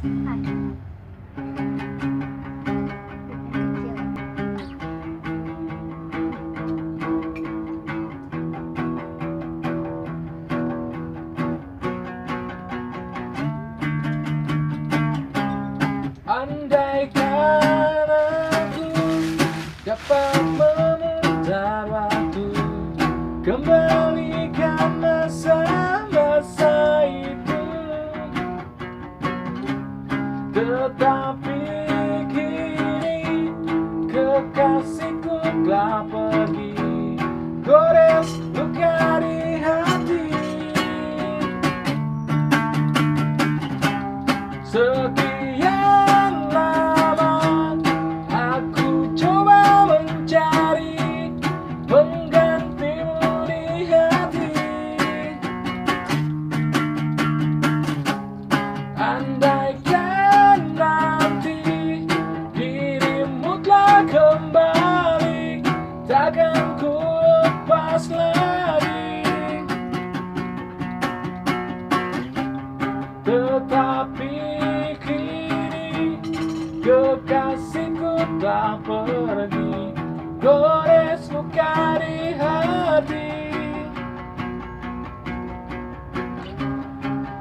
Andaikan aku dapat memutar waktu, kembalikan masa-masa itu. Tetapi kini kekasihku telah pergi, gores luka di hati. Sekian lama aku coba mencari penggantimu di hati. Andaikan nanti dirimu telah kembali, takkan ku lepas lagi. Tetapi kini kekasihku telah pergi, gores luka di hati.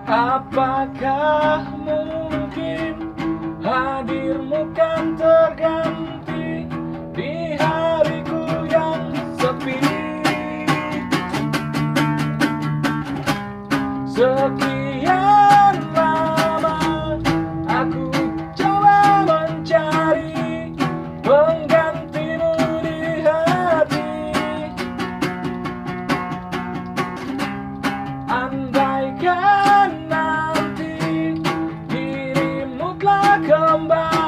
Apakah mungkin hadirmu kan terganti di hariku yang sepi? Sekian lama aku coba mencari penggantimu di hati. Andaikan nanti dirimu telah kembali,